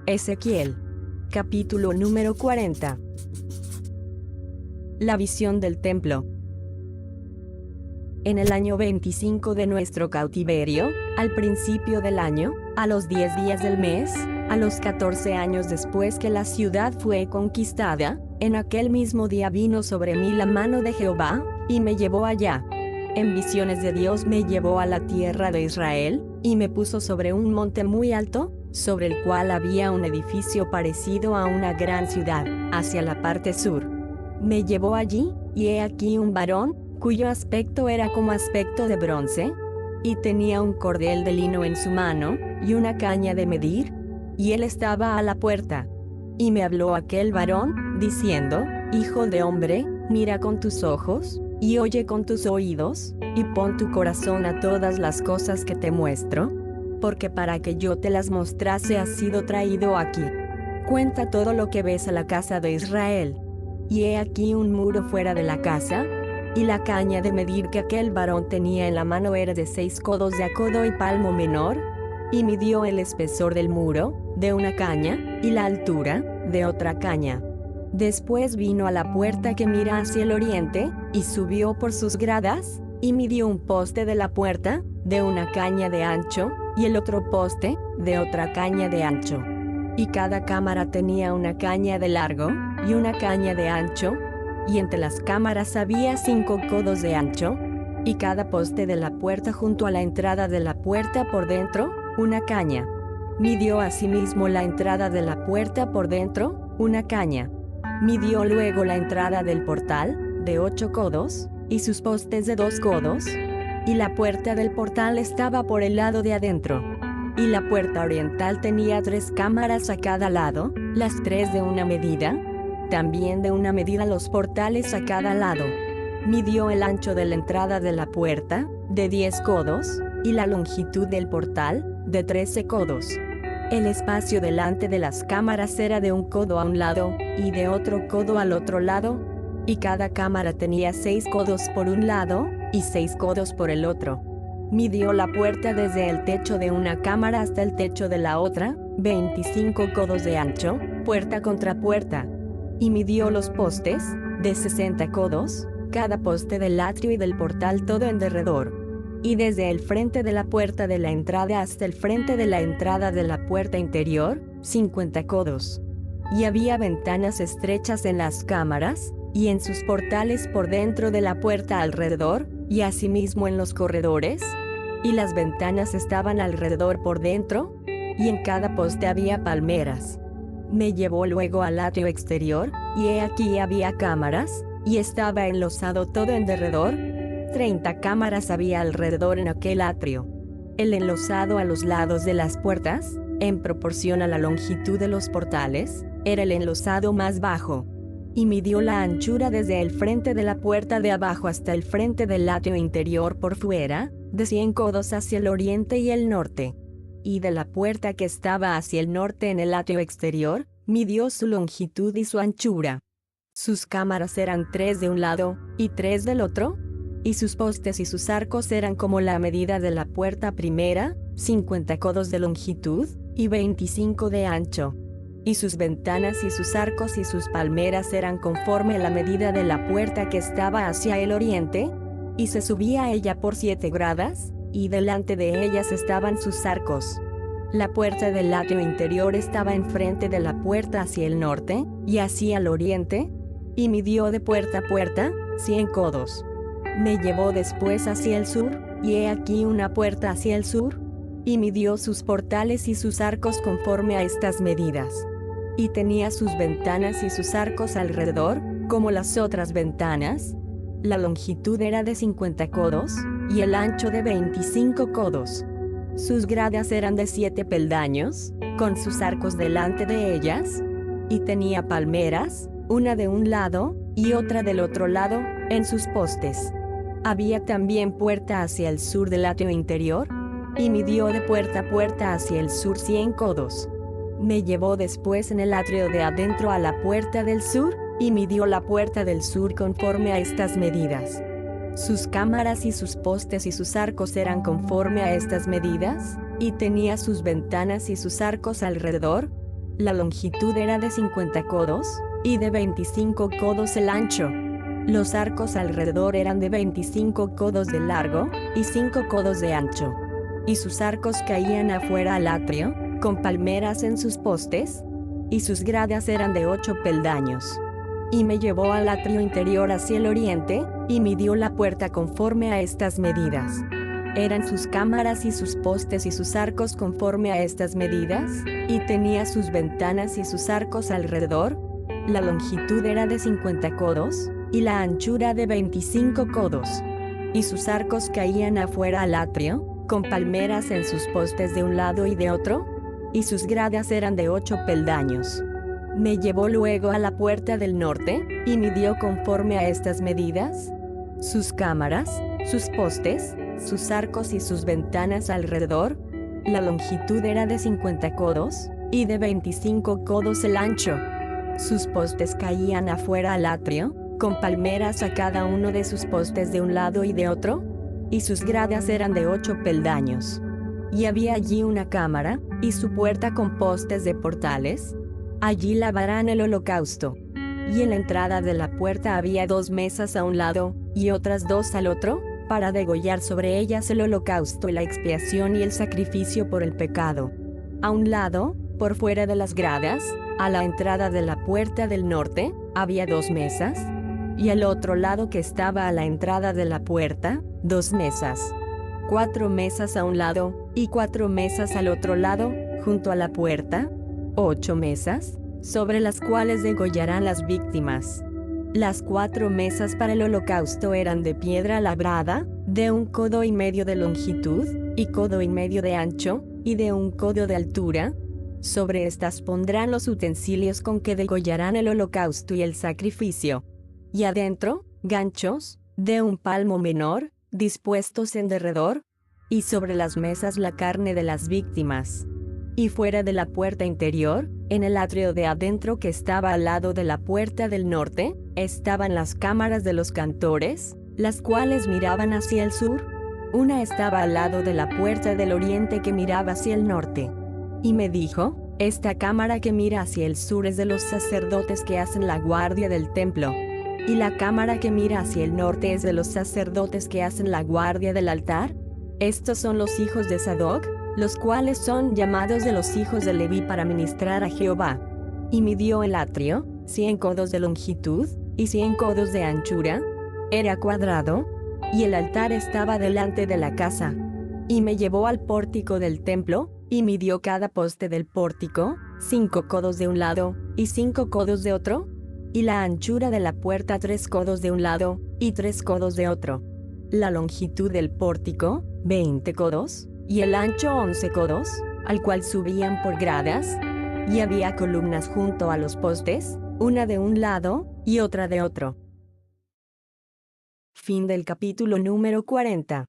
Ezequiel. Capítulo número 40. La visión del templo. En el año 25 de nuestro cautiverio, al principio del año, a los 10 días del mes, a los 14 años después que la ciudad fue conquistada, en aquel mismo día vino sobre mí la mano de Jehová, y me llevó allá. En visiones de Dios me llevó a la tierra de Israel, y me puso sobre un monte muy alto, sobre el cual había un edificio parecido a una gran ciudad, hacia la parte sur. Me llevó allí, y he aquí un varón, cuyo aspecto era como aspecto de bronce, y tenía un cordel de lino en su mano, y una caña de medir, y él estaba a la puerta. Y me habló aquel varón, diciendo: Hijo de hombre, mira con tus ojos, y oye con tus oídos, y pon tu corazón a todas las cosas que te muestro, porque para que yo te las mostrase has sido traído aquí. Cuenta todo lo que ves a la casa de Israel. Y he aquí un muro fuera de la casa, y la caña de medir que aquel varón tenía en la mano era de 6 codos de a codo y palmo menor, y midió el espesor del muro, de una caña, y la altura, de otra caña. Después vino a la puerta que mira hacia el oriente, y subió por sus gradas, y midió un poste de la puerta, de una caña de ancho, y el otro poste, de otra caña de ancho. Y cada cámara tenía una caña de largo, y una caña de ancho, y entre las cámaras había 5 codos de ancho, y cada poste de la puerta junto a la entrada de la puerta por dentro, una caña. Midió asimismo la entrada de la puerta por dentro, una caña. Midió luego la entrada del portal, de 8 codos, y sus postes de 2 codos, y la puerta del portal estaba por el lado de adentro. Y la puerta oriental tenía 3 cámaras a cada lado, las 3 de una medida, también de una medida los portales a cada lado. Midió el ancho de la entrada de la puerta, de 10 codos, y la longitud del portal, de 13 codos. El espacio delante de las cámaras era de 1 codo a un lado, y de otro codo al otro lado, y cada cámara tenía 6 codos por un lado, y 6 codos por el otro. Midió la puerta desde el techo de una cámara hasta el techo de la otra, 25 codos de ancho, puerta contra puerta. Y midió los postes, de 60 codos, cada poste del atrio y del portal todo en derredor. Y desde el frente de la puerta de la entrada hasta el frente de la entrada de la puerta interior, 50 codos. Y había ventanas estrechas en las cámaras, y en sus portales por dentro de la puerta alrededor, y asimismo en los corredores, y las ventanas estaban alrededor por dentro, y en cada poste había palmeras. Me llevó luego al atrio exterior, y he aquí había cámaras, y estaba enlosado todo en derredor. 30 cámaras había alrededor en aquel atrio. El enlosado a los lados de las puertas, en proporción a la longitud de los portales, era el enlosado más bajo. Y midió la anchura desde el frente de la puerta de abajo hasta el frente del atrio interior por fuera, de 100 codos hacia el oriente y el norte. Y de la puerta que estaba hacia el norte en el atrio exterior, midió su longitud y su anchura. Sus cámaras eran 3 de un lado, y 3 del otro, y sus postes y sus arcos eran como la medida de la puerta primera, 50 codos de longitud, y 25 de ancho. Y sus ventanas y sus arcos y sus palmeras eran conforme a la medida de la puerta que estaba hacia el oriente, y se subía a ella por 7 gradas, y delante de ellas estaban sus arcos. La puerta del atrio interior estaba enfrente de la puerta hacia el norte, y hacia el oriente, y midió de puerta a puerta, 100 codos. Me llevó después hacia el sur, y he aquí una puerta hacia el sur, y midió sus portales y sus arcos conforme a estas medidas. Y tenía sus ventanas y sus arcos alrededor, como las otras ventanas. La longitud era de 50 codos, y el ancho de 25 codos. Sus gradas eran de 7 peldaños, con sus arcos delante de ellas, y tenía palmeras, una de un lado, y otra del otro lado, en sus postes. Había también puerta hacia el sur del atrio interior, y midió de puerta a puerta hacia el sur 100 codos. Me llevó después en el atrio de adentro a la puerta del sur, y midió la puerta del sur conforme a estas medidas. Sus cámaras y sus postes y sus arcos eran conforme a estas medidas, y tenía sus ventanas y sus arcos alrededor, La longitud era de 50 codos, y de 25 codos el ancho. Los arcos alrededor eran de 25 codos de largo, y 5 codos de ancho. Y sus arcos caían afuera al atrio, con palmeras en sus postes, y sus gradas eran de 8 peldaños. Y me llevó al atrio interior hacia el oriente, y midió la puerta conforme a estas medidas. Eran sus cámaras y sus postes y sus arcos conforme a estas medidas, y tenía sus ventanas y sus arcos alrededor. La longitud era de 50 codos, y la anchura de 25 codos. Y sus arcos caían afuera al atrio, con palmeras en sus postes de un lado y de otro, y sus gradas eran de 8 peldaños. Me llevó luego a la puerta del norte, y midió conforme a estas medidas sus cámaras, sus postes, sus arcos y sus ventanas alrededor. La longitud era de 50 codos, y de 25 codos el ancho. Sus postes caían afuera al atrio, con palmeras a cada uno de sus postes de un lado y de otro, y sus gradas eran de 8 peldaños. Y había allí una cámara, y su puerta con postes de portales. Allí lavarán el holocausto. Y en la entrada de la puerta había 2 mesas a un lado, y otras 2 al otro, para degollar sobre ellas el holocausto y la expiación y el sacrificio por el pecado. A un lado, por fuera de las gradas, a la entrada de la puerta del norte, había 2 mesas, y al otro lado que estaba a la entrada de la puerta, 2 mesas. 4 mesas a un lado, y 4 mesas al otro lado, junto a la puerta. 8 mesas, sobre las cuales degollarán las víctimas. Las 4 mesas para el holocausto eran de piedra labrada, de 1 codo y medio de longitud, y codo y medio de ancho, y de 1 codo de altura. Sobre estas pondrán los utensilios con que degollarán el holocausto y el sacrificio. Y adentro, ganchos, de 1 palmo menor, dispuestos en derredor, y sobre las mesas la carne de las víctimas. Y fuera de la puerta interior, en el atrio de adentro que estaba al lado de la puerta del norte, estaban las cámaras de los cantores, las cuales miraban hacia el sur. Una estaba al lado de la puerta del oriente que miraba hacia el norte. Y me dijo, esta cámara que mira hacia el sur es de los sacerdotes que hacen la guardia del templo. Y la cámara que mira hacia el norte es de los sacerdotes que hacen la guardia del altar. Estos son los hijos de Sadoc, los cuales son llamados de los hijos de Leví para ministrar a Jehová. Y midió el atrio, 100 codos de longitud, y 100 codos de anchura. Era cuadrado, y el altar estaba delante de la casa. Y me llevó al pórtico del templo, y midió cada poste del pórtico, 5 codos de un lado, y 5 codos de otro. Y la anchura de la puerta 3 codos de un lado, y 3 codos de otro. La longitud del pórtico, 20 codos, y el ancho 11 codos, al cual subían por gradas, y había columnas junto a los postes, una de un lado, y otra de otro. Fin del capítulo número 40.